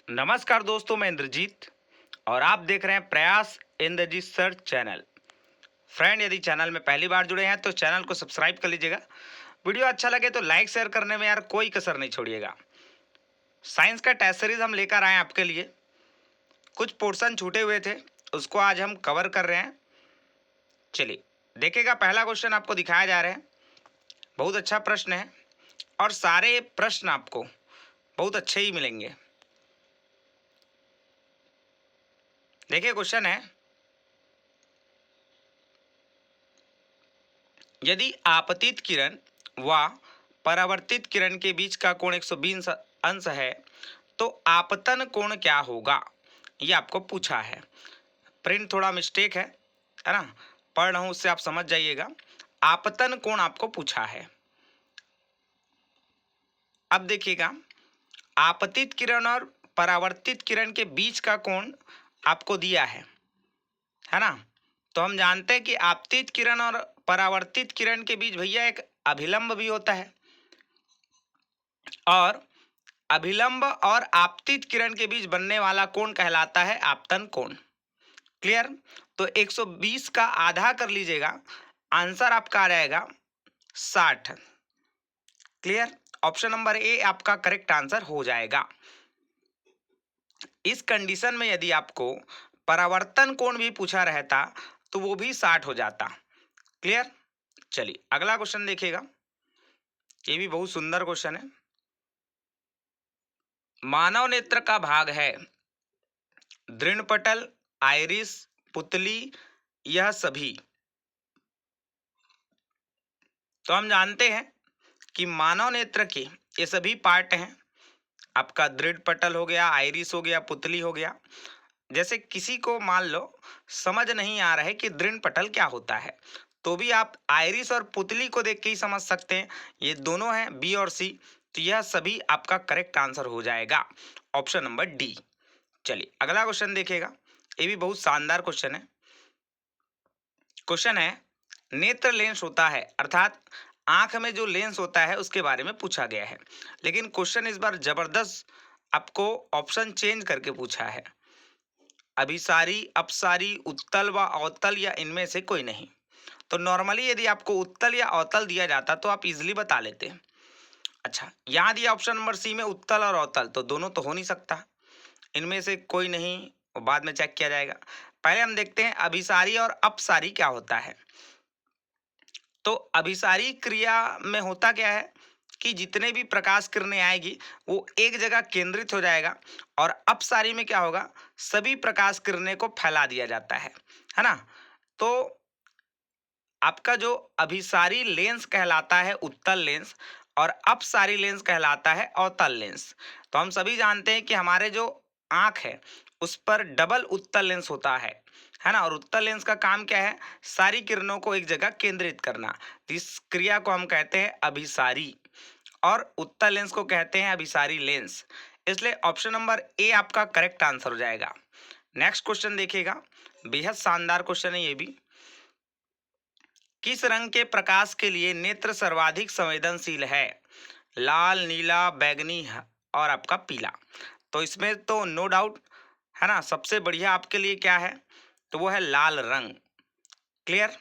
नमस्कार दोस्तों, मैं इंद्रजीत और आप देख रहे हैं प्रयास इंद्रजीत सर चैनल। फ्रेंड, यदि चैनल में पहली बार जुड़े हैं तो चैनल को सब्सक्राइब कर लीजिएगा। वीडियो अच्छा लगे तो लाइक शेयर करने में यार कोई कसर नहीं छोड़िएगा। साइंस का टेस्ट सीरीज हम लेकर आए आपके लिए। कुछ पोर्शन छूटे हुए थे, उसको आज हम कवर कर रहे हैं। चलिए देखिएगा, पहला क्वेश्चन आपको दिखाया जा रहा है। बहुत अच्छा प्रश्न है और सारे प्रश्न आपको बहुत अच्छे ही मिलेंगे। देखिए क्वेश्चन है, यदि आपतित किरण व परावर्तित किरण के बीच का कोण 120 अंश है तो आपतन कोण क्या होगा, ये आपको पूछा है। प्रिंट थोड़ा मिस्टेक है ना, पढ़ रहा हूं उससे आप समझ जाइएगा। आपतन कोण आपको पूछा है। अब देखिएगा, आपतित किरण और परावर्तित किरण के बीच का कोण आपको दिया है ना। तो हम जानते हैं कि आपतित किरण और परावर्तित किरण के बीच भैया एक अभिलंब भी होता है और अभिलंब और आपतित किरण के बीच बनने वाला कोण कहलाता है आपतन कोण। क्लियर? तो 120 का आधा कर लीजिएगा, आंसर आपका आ जाएगा 60। क्लियर? ऑप्शन नंबर ए आपका करेक्ट आंसर हो जाएगा। इस कंडीशन में यदि आपको परावर्तन कोण भी पूछा रहता तो वो भी 60 हो जाता। क्लियर? चलिए अगला क्वेश्चन देखिएगा, ये भी बहुत सुंदर क्वेश्चन है। मानव नेत्र का भाग है दृढ़पटल, आइरिस, पुतली, यह सभी। तो हम जानते हैं कि मानव नेत्र के ये सभी पार्ट हैं। आपका दृढ़पटल हो गया, आइरिस हो गया, पुतली हो गया। जैसे किसी को मान लो समझ नहीं आ रहा है कि दृढ़पटल क्या होता है, तो भी आप आइरिस और पुतली को देख के ही समझ सकते हैं। ये दोनों हैं बी और सी, तो यह सभी आपका करेक्ट आंसर हो जाएगा, ऑप्शन नंबर डी। चलिए अगला क्वेश्चन देखिएगा, ये भी बहुत शानदार क्वेश्चन है। क्वेश्चन है, नेत्र लेंस होता है, अर्थात आंख में जो लेंस होता है उसके बारे में पूछा गया है। लेकिन क्वेश्चन इस बार जबरदस्त आपको ऑप्शन चेंज करके पूछा है। अभिसारी, अपसारी, उत्तल व अवतल या इनमें से कोई नहीं। तो नॉर्मली यदि आपको उत्तल या अवतल दिया जाता तो आप इजिली बता लेते। अच्छा, यहाँ दिया ऑप्शन नंबर सी में उत्तल और अवतल, तो दोनों तो हो नहीं सकता, इनमें से कोई नहीं, और बाद में चेक किया जाएगा। पहले हम देखते हैं अभिसारी और अपसारी क्या होता है। तो अभिसारी क्रिया में होता क्या है कि जितने भी प्रकाश किरणें आएगी वो एक जगह केंद्रित हो जाएगा, और अपसारी में क्या होगा, सभी प्रकाश किरणें को फैला दिया जाता है ना। तो आपका जो अभिसारी लेंस कहलाता है उत्तल लेंस और अपसारी लेंस कहलाता है अवतल लेंस। तो हम सभी जानते हैं कि हमारे जो आंख है उस पर डबल उत्तल लेंस होता है ना। और उत्तल लेंस का काम क्या है, सारी किरणों को एक जगह केंद्रित करना। तो इस क्रिया को हम कहते हैं अभिसारी, और उत्तल लेंस को कहते हैं अभिसारी लेंस। इसलिए ऑप्शन नंबर ए आपका करेक्ट आंसर हो जाएगा। नेक्स्ट क्वेश्चन देखिएगा, बेहद शानदार क्वेश्चन है ये भी। किस रंग के प्रकाश के लिए नेत्र सर्वाधिक संवेदनशील है? लाल, नीला, बैगनी और आपका पीला। तो इसमें तो नो डाउट है ना, सबसे बढ़िया आपके लिए क्या है, तो वो है लाल रंग। क्लियर?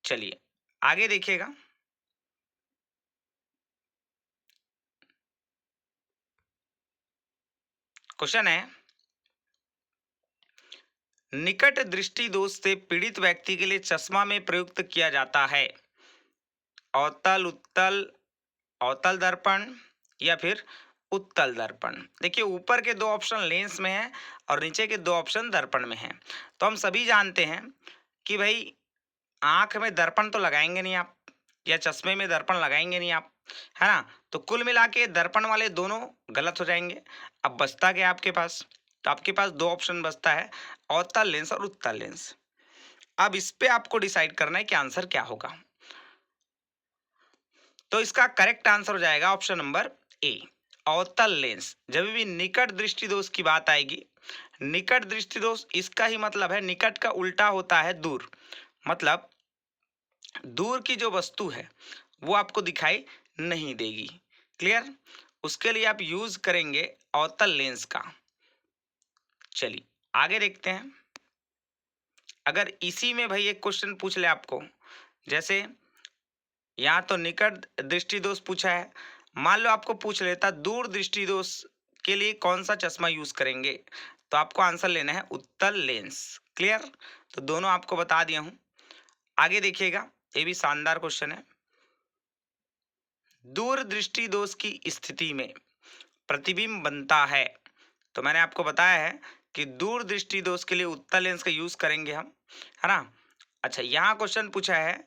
चलिए आगे देखिएगा, क्वेश्चन है, निकट दृष्टि दोष से पीड़ित व्यक्ति के लिए चश्मा में प्रयुक्त किया जाता है अवतल, उत्तल, अवतल दर्पण या फिर उत्तल दर्पण। देखिए ऊपर के दो ऑप्शन लेंस में है और नीचे के दो ऑप्शन दर्पण में है। तो हम सभी जानते हैं कि भाई आंख में दर्पण तो लगाएंगे नहीं आप, या चश्मे में दर्पण लगाएंगे नहीं आप, है ना। तो कुल मिला के दर्पण वाले दोनों गलत हो जाएंगे। अब बचता क्या आपके पास, तो आपके पास दो ऑप्शन बचता है, अवतल लेंस और उत्तल लेंस। अब इस पे आपको डिसाइड करना है कि आंसर क्या होगा। तो इसका करेक्ट आंसर हो जाएगा ऑप्शन नंबर ए, अवतल लेंस। जब भी निकट दृष्टि दोष की बात आएगी, निकट दृष्टि दोष इसका ही मतलब है, निकट का उल्टा होता है दूर। मतलब दूर की जो वस्तु है वो आपको दिखाई नहीं देगी। क्लियर? उसके लिए आप यूज करेंगे अवतल लेंस का। चलिए आगे देखते हैं। अगर इसी में भाई एक क्वेश्चन पूछ ले आपको, जैसे यहाँ तो निकट दृष्टि दोष पूछा है, मान लो आपको पूछ लेता दूर दृष्टि दोष के लिए कौन सा चश्मा यूज करेंगे, तो आपको आंसर लेना है उत्तल लेंस। क्लियर? तो दोनों आपको बता दिया हूं। आगे देखिएगा, ये भी शानदार क्वेश्चन है। दूर दृष्टि दोष की स्थिति में प्रतिबिंब बनता है, तो मैंने आपको बताया है कि दूर दृष्टि दोष के लिए उत्तल लेंस का यूज करेंगे हम, है ना। अच्छा, यहाँ क्वेश्चन पूछा है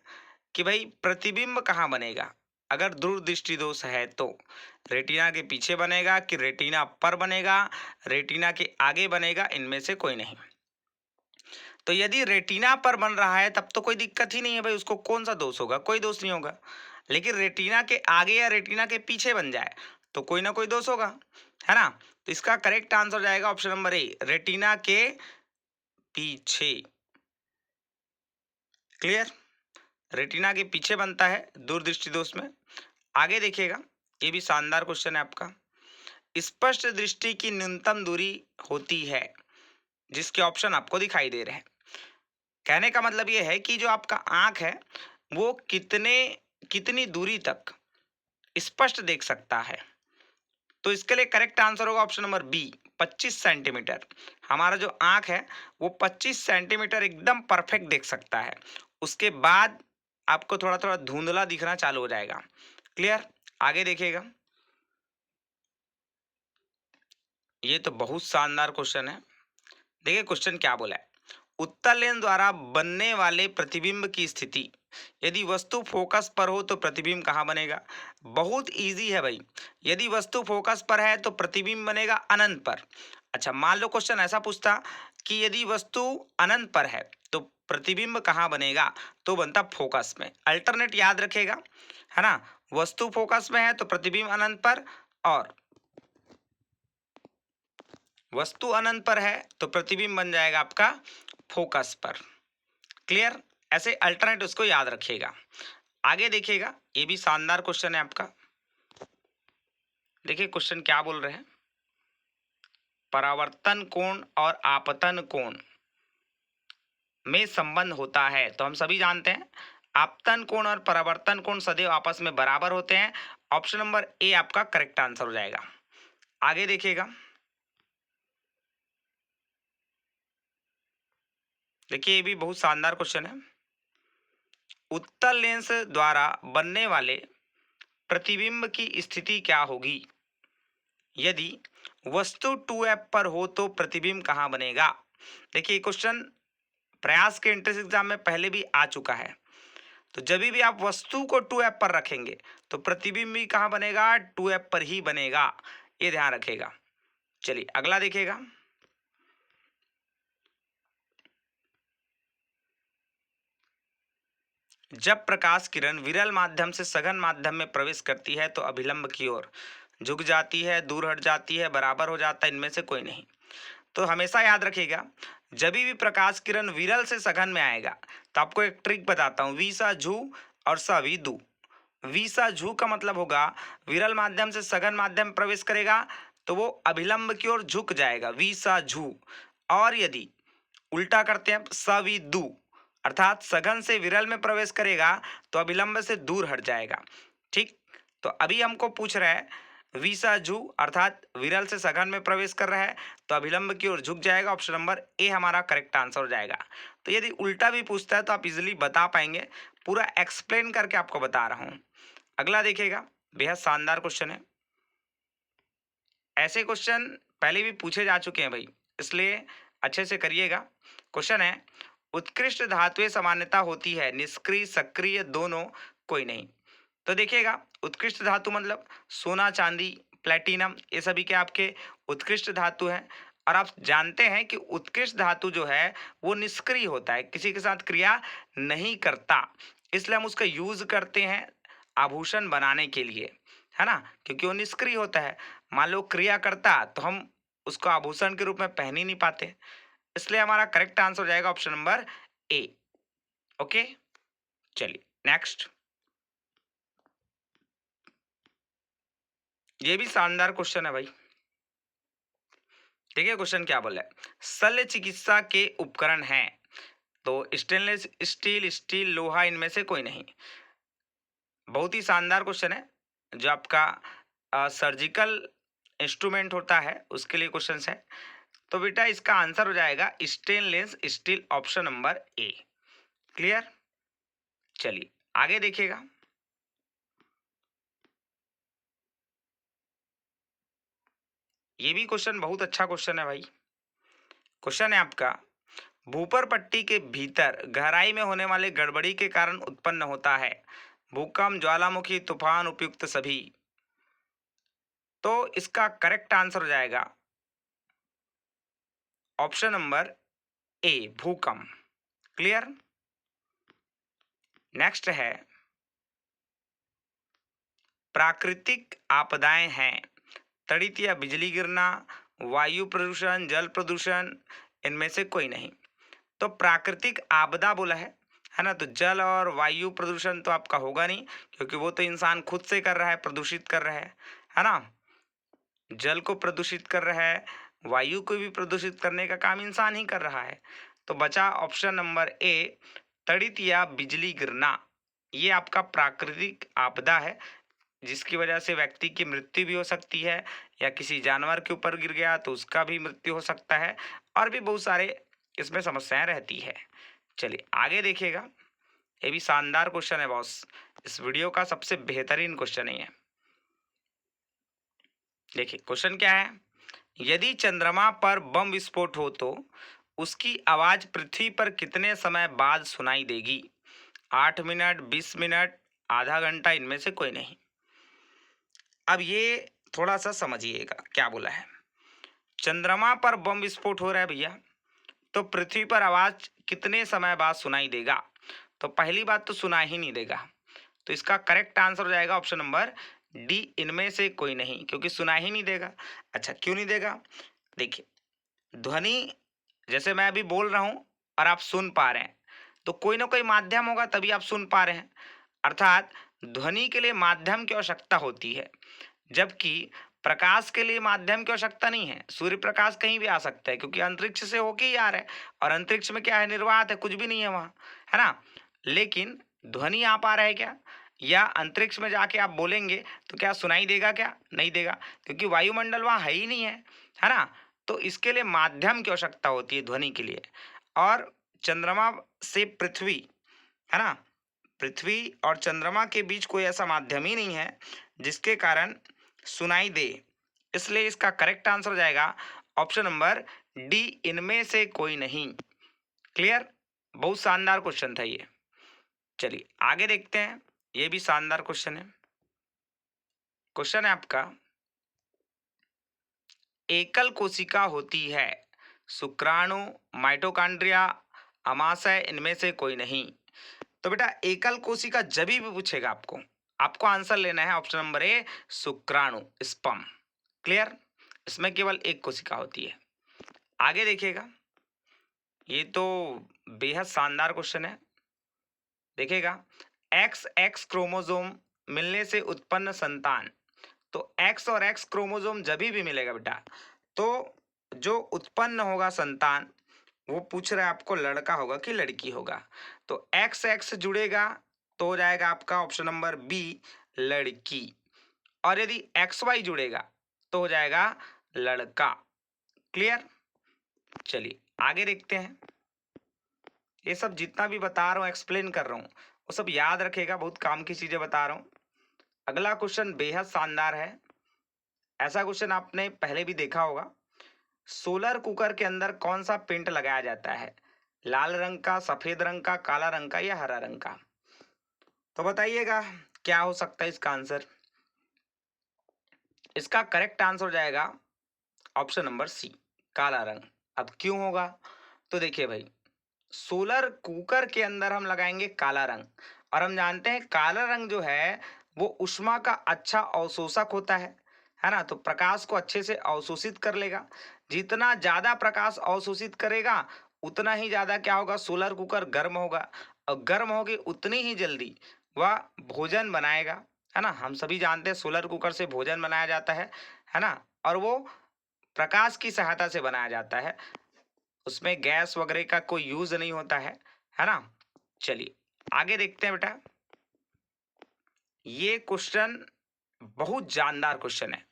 कि भाई प्रतिबिंब कहाँ बनेगा अगर दूर दृष्टि दोष है, तो रेटिना के पीछे बनेगा कि रेटिना पर बनेगा, रेटिना के आगे बनेगा, इनमें से कोई नहीं। तो यदि रेटिना पर बन रहा है तब तो कोई दिक्कत ही नहीं है भाई, उसको कौन सा दोष होगा, कोई दोष नहीं होगा। लेकिन रेटिना के आगे या रेटिना के पीछे बन जाए तो कोई ना कोई दोष होगा, है ना। तो इसका करेक्ट आंसर जाएगा ऑप्शन नंबर ए, रेटिना के पीछे। क्लियर? रेटिना के पीछे बनता है दूरदृष्टि दोष में। आगे देखिएगा, ये भी शानदार क्वेश्चन है आपका। स्पष्ट दृष्टि की न्यूनतम दूरी होती है, जिसके ऑप्शन आपको दिखाई दे रहे हैं। कहने का मतलब ये है कि जो आपका आंख है वो कितनी दूरी तक स्पष्ट देख सकता है। तो इसके लिए करेक्ट आंसर होगा ऑप्शन नंबर बी, 25 सेंटीमीटर। हमारा जो आंख है वो 25 सेंटीमीटर एकदम परफेक्ट देख सकता है, उसके बाद आपको थोड़ा थोड़ा धुंधला दिखना चालू हो जाएगा। क्लियर? आगे देखिएगा, ये तो बहुत शानदार क्वेश्चन है। देखिए क्वेश्चन क्या बोला है। उत्तल लेंस द्वारा बनने वाले प्रतिबिंब की स्थिति, यदि वस्तु फोकस पर हो तो प्रतिबिंब कहाँ बनेगा। बहुत इजी है भाई, यदि वस्तु फोकस पर है तो प्रतिबिंब बनेगा अनंत पर। अच्छा, मान लो क्वेश्चन ऐसा पूछता कि यदि वस्तु अनंत पर है तो प्रतिबिंब कहाँ बनेगा, तो बनता फोकस में। अल्टरनेट याद रखेगा, है ना। वस्तु फोकस में है तो प्रतिबिंब अनंत पर, और वस्तु अनंत पर है तो प्रतिबिंब बन जाएगा आपका फोकस पर। क्लियर? ऐसे अल्टरनेट उसको याद रखिएगा। आगे देखिएगा, ये भी शानदार क्वेश्चन है आपका। देखिए क्वेश्चन क्या बोल रहे हैं। परावर्तन कोण और आपतन कोण में संबंध होता है, तो हम सभी जानते हैं आपतन कोण और परावर्तन कोण सदैव आपस में बराबर होते हैं। ऑप्शन नंबर ए आपका करेक्ट आंसर हो जाएगा। आगे देखिएगा, देखिए ये भी बहुत शानदार क्वेश्चन है। उत्तल लेंस द्वारा बनने वाले प्रतिबिंब की स्थिति क्या होगी यदि वस्तु 2f पर हो तो प्रतिबिंब कहाँ बनेगा। देखिए क्वेश्चन प्रयास के एंट्रेंस एग्जाम में पहले भी आ चुका है। तो जब भी आप वस्तु को 2f पर रखेंगे तो प्रतिबिंब भी कहाँ बनेगा, 2f पर ही बनेगा, ये ध्यान रखेगा। चलिए अगला देखिएगा। जब प्रकाश किरण विरल माध्यम से सघन माध्यम में प्रवेश करती है तो अभिलंब की ओर झुक जाती है, दूर हट जाती है, बराबर हो जाता है, इनमें से कोई नहीं। तो हमेशा याद रखिएगा, जब भी प्रकाश किरण विरल से सघन में आएगा तो आपको एक ट्रिक बताता हूँ, वी सा झू और सा वी दू। वी सा झू का मतलब होगा विरल माध्यम से सघन माध्यम प्रवेश करेगा तो वो अभिलंब की ओर झुक जाएगा, वी सा झू। और यदि उल्टा करते हैं सविदु, अर्थात सघन से विरल में प्रवेश करेगा तो अभिलंब से दूर हट जाएगा। ठीक, तो अभी हमको पूछ रहा है विसाजु अर्थात विरल से सघन में प्रवेश कर रहा है तो अभिलंब की ओर झुक जाएगा। ऑप्शन नंबर ए हमारा करेक्ट आंसर हो जाएगा। तो यदि उल्टा भी पूछता है तो आप इजिली बता पाएंगे, पूरा एक्सप्लेन करके आपको बता रहा हूं। अगला देखिएगा, बेहद शानदार क्वेश्चन है। ऐसे क्वेश्चन पहले भी पूछे जा चुके हैं भाई, इसलिए अच्छे से करिएगा। क्वेश्चन है, उत्कृष्ट धातुएं सामान्यता होती है निष्क्रिय सक्रिय दोनों, कोई नहीं। तो देखिएगा, उत्कृष्ट धातु मतलब सोना चांदी प्लेटिनम, ये सभी के आपके उत्कृष्ट धातु हैं। और आप जानते हैं कि उत्कृष्ट धातु जो है वो निष्क्रिय होता है, किसी के साथ क्रिया नहीं करता, इसलिए हम उसका यूज करते हैं आभूषण बनाने के लिए, है ना, क्योंकि वो निष्क्रिय होता है। मान लो क्रिया करता तो हम उसको आभूषण के रूप में पहन ही नहीं पाते, इसलिए हमारा करेक्ट आंसर हो जाएगा ऑप्शन नंबर ए। ओके, चलिए नेक्स्ट। ये भी शानदार क्वेश्चन है भाई। ठीक है, क्वेश्चन क्या बोला है, शल्य चिकित्सा के उपकरण हैं, तो स्टेनलेस स्टील, स्टील, लोहा, इनमें से कोई नहीं। बहुत ही शानदार क्वेश्चन है, जो आपका सर्जिकल इंस्ट्रूमेंट होता है उसके लिए क्वेश्चन है। तो बेटा इसका आंसर हो जाएगा stainless steel, option number A. Clear, चलिए आगे देखिएगा। ये भी क्वेश्चन बहुत अच्छा क्वेश्चन है भाई। क्वेश्चन है आपका, भूपर पट्टी के भीतर गहराई में होने वाले गड़बड़ी के कारण उत्पन्न होता है भूकंप, ज्वालामुखी, तूफान, उपयुक्त सभी। तो इसका करेक्ट आंसर हो जाएगा ऑप्शन नंबर ए, भूकंप। क्लियर, नेक्स्ट है, प्राकृतिक आपदाएं हैं, तड़ित या बिजली गिरना, वायु प्रदूषण, जल प्रदूषण, इनमें से कोई नहीं। तो प्राकृतिक आपदा बोला है ना, तो जल और वायु प्रदूषण तो आपका होगा नहीं, क्योंकि वो तो इंसान खुद से कर रहा है, प्रदूषित कर रहा है ना। जल को प्रदूषित कर रहा है, वायु को भी प्रदूषित करने का काम इंसान ही कर रहा है। तो बचा ऑप्शन नंबर ए, तड़ित या बिजली गिरना। ये आपका प्राकृतिक आपदा है, जिसकी वजह से व्यक्ति की मृत्यु भी हो सकती है, या किसी जानवर के ऊपर गिर गया तो उसका भी मृत्यु हो सकता है, और भी बहुत सारे इसमें समस्याएं रहती है। चलिए आगे देखिएगा, ये भी शानदार क्वेश्चन है बॉस, इस वीडियो का सबसे बेहतरीन क्वेश्चन है ये। देखिए क्वेश्चन क्या है, यदि चंद्रमा पर बम विस्फोट हो तो उसकी आवाज पृथ्वी पर कितने समय बाद सुनाई देगी? 8 मिनट, 20 मिनट, आधा घंटा, इनमें से कोई नहीं। अब ये थोड़ा सा समझिएगा क्या बोला है। चंद्रमा पर बम विस्फोट हो रहा है भैया, तो पृथ्वी पर आवाज कितने समय बाद सुनाई देगा? तो पहली बात तो सुना ही नहीं देगा, तो इसका करेक्ट आंसर हो जाएगा ऑप्शन नंबर डी, इनमें से कोई नहीं, क्योंकि सुना ही नहीं देगा। अच्छा क्यों नहीं देगा? देखिए, ध्वनि जैसे मैं अभी बोल रहा हूं और आप सुन पा रहे हैं, तो कोई ना कोई माध्यम होगा तभी आप सुन पा रहे हैं। अर्थात ध्वनि के लिए माध्यम की आवश्यकता होती है, जबकि प्रकाश के लिए माध्यम की आवश्यकता नहीं है। सूर्य प्रकाश कहीं भी आ सकता है, क्योंकि अंतरिक्ष से होके ही आ रहा है, और अंतरिक्ष में क्या है, निर्वात है, कुछ भी नहीं है वहाँ, है ना। लेकिन ध्वनि आ पा रहा है क्या? या अंतरिक्ष में जाके आप बोलेंगे तो क्या सुनाई देगा? क्या नहीं देगा, क्योंकि वायुमंडल वहाँ है ही नहीं है ना। तो इसके लिए माध्यम की आवश्यकता होती है ध्वनि के लिए। और चंद्रमा से पृथ्वी, है ना, पृथ्वी और चंद्रमा के बीच कोई ऐसा माध्यम ही नहीं है जिसके कारण सुनाई दे। इसलिए इसका करेक्ट आंसर हो जाएगा ऑप्शन नंबर डी, इनमें से कोई नहीं। क्लियर, बहुत शानदार क्वेश्चन था ये। चलिए आगे देखते हैं, ये भी शानदार क्वेश्चन है। क्वेश्चन है आपका, एकल कोशिका होती है, शुक्राणु, माइटोकॉन्ड्रिया, अमाशय, इनमें से कोई नहीं। तो बेटा एकल कोशिका जब भी पूछेगा आपको, आपको आंसर लेना है ऑप्शन नंबर ए, शुक्राणु, स्पर्म। क्लियर, इसमें केवल एक कोशिका होती है। आगे देखिएगा, ये तो बेहद शानदार क्वेश्चन है। देखिएगा, एक्स एक्स क्रोमोसोम मिलने से उत्पन्न संतान। तो एक्स और एक्स क्रोमोसोम जब भी मिलेगा बेटा, तो जो उत्पन्न होगा संतान, वो पूछ रहा है आपको लड़का होगा कि लड़की होगा। तो एक्स एक्स जुड़ेगा तो हो जाएगा आपका ऑप्शन नंबर बी, लड़की। और यदि एक्स वाई जुड़ेगा तो हो जाएगा लड़का। क्लियर, चलिए आगे देखते हैं। ये सब जितना भी बता रहा हूँ, एक्सप्लेन कर रहा हूँ, वो सब याद रखेगा, बहुत काम की चीजें बता रहा हूँ। अगला क्वेश्चन बेहद शानदार है। ऐसा क्वेश्चन आपने पहले भी देखा होगा। सोलर कुकर के अंदर कौन सा पेंट लगाया जाता है? लाल रंग का, सफेद रंग का, काला रंग का, या हरा रंग का? तो बताइएगा क्या हो सकता है इसका आंसर। इसका करेक्ट आंसर हो जाएगा ऑप्शन नंबर सी, काला रंग। अब क्यों होगा? तो देखिए भाई, सोलर कुकर के अंदर हम लगाएंगे काला रंग, और हम जानते हैं काला रंग जो है वो ऊष्मा का अच्छा अवशोषक होता है ना। तो प्रकाश को अच्छे से अवशोषित कर लेगा। जितना ज्यादा प्रकाश अवशोषित करेगा उतना ही ज्यादा क्या होगा, सोलर कुकर गर्म होगा, और गर्म होगी उतनी ही जल्दी वह भोजन बनाएगा, है ना। हम सभी जानते हैं सोलर कुकर से भोजन बनाया जाता है ना। और वो प्रकाश की सहायता से बनाया जाता है, उसमें गैस वगैरह का कोई यूज नहीं होता है ना। चलिए आगे देखते हैं बेटा। ये क्वेश्चन बहुत जानदार क्वेश्चन है।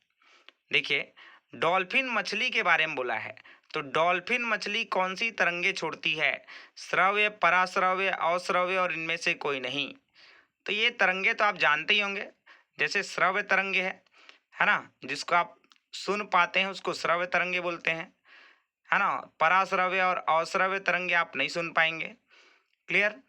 देखिए, डॉल्फिन मछली के बारे में बोला है। तो डॉल्फिन मछली कौन सी तरंगे छोड़ती है? श्रव्य, पराश्रव्य, अश्रव्य और इनमें से कोई नहीं। तो ये तरंगे तो आप जानते ही होंगे। जैसे श्रव्य तरंगे है ना, जिसको आप सुन पाते हैं उसको श्रव्य तरंगे बोलते हैं, है ना। पराश्रव्य और अश्रव्य तरंगे आप नहीं सुन पाएंगे। क्लियर।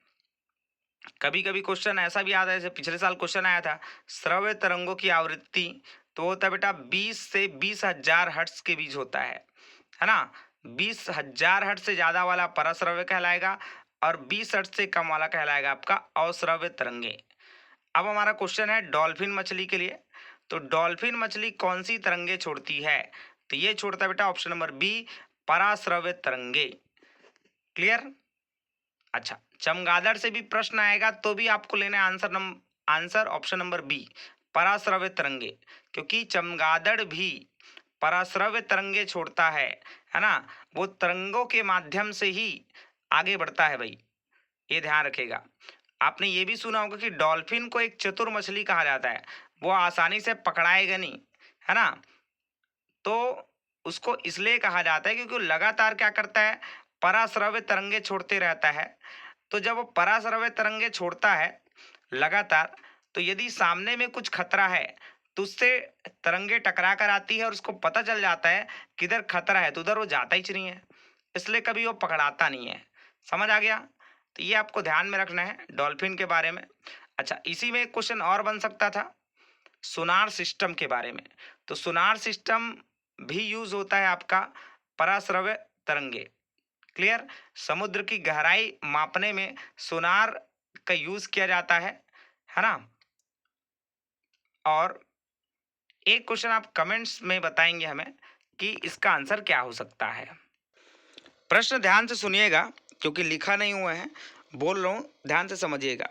कभी कभी क्वेश्चन ऐसा भी आता है, जैसे पिछले साल क्वेश्चन आया था, श्रव्य तरंगों की आवृत्ति तो होता है बेटा 20 से 20,000 हर्ट्ज के बीच होता है ना। 20,000 हर्ट्ज से ज्यादा वाला पराश्रव्य कहलाएगा और 20 हर्ट्ज से कम वाला कहलाएगा आपका अश्रव्य तरंगे। अब हमारा क्वेश्चन है डॉल्फिन मछली के लिए। तो डॉल्फिन मछली कौन सी तरंगे छोड़ती है? तो ये छोड़ता है बेटा ऑप्शन नंबर बी, पराश्रव्य तरंगे। क्लियर। अच्छा, चमगादड़ से भी प्रश्न आएगा तो भी आपको लेना है आंसर ऑप्शन नंबर बी, पराश्रव्य तरंगे, क्योंकि चमगादड़ भी पराश्रव्य तरंगे छोड़ता है ना। वो तरंगों के माध्यम से ही आगे बढ़ता है भाई, ये ध्यान रखेगा। आपने ये भी सुना होगा कि डॉल्फिन को एक चतुर मछली कहा जाता है, वो आसानी से पकड़ाएगा नहीं, है ना। तो उसको इसलिए कहा जाता है क्योंकि वो लगातार क्या करता है, पराश्रव्य तरंगे छोड़ते रहता है। तो जब वो पराश्रव्य तरंगे छोड़ता है लगातार, तो यदि सामने में कुछ खतरा है तो उससे तरंगे टकरा कर आती है और उसको पता चल जाता है कि इधर खतरा है, तो उधर वो जाता ही नहीं है, इसलिए कभी वो पकड़ाता नहीं है। समझ आ गया। तो ये आपको ध्यान में रखना है डॉल्फिन के बारे में। अच्छा, इसी में एक क्वेश्चन और बन सकता था सोनार सिस्टम के बारे में। तो सोनार सिस्टम भी यूज होता है आपका पराश्रव्य तरंगे। क्लियर। समुद्र की गहराई मापने में सोनार का यूज किया जाता है ना। और एक क्वेश्चन आप कमेंट्स में बताएंगे हमें कि इसका आंसर क्या हो सकता है। प्रश्न ध्यान से सुनिएगा क्योंकि लिखा नहीं हुआ है, बोल रहा हूं, ध्यान से समझिएगा।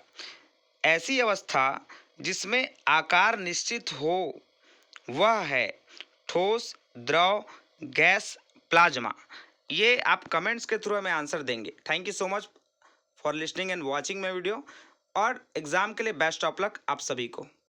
ऐसी अवस्था जिसमें आकार निश्चित हो वह है ठोस, द्रव, गैस, प्लाज्मा। ये आप कमेंट्स के थ्रू हमें आंसर देंगे। Thank you so much for listening and watching my video, और एग्जाम के लिए बेस्ट ऑफ लक आप सभी को।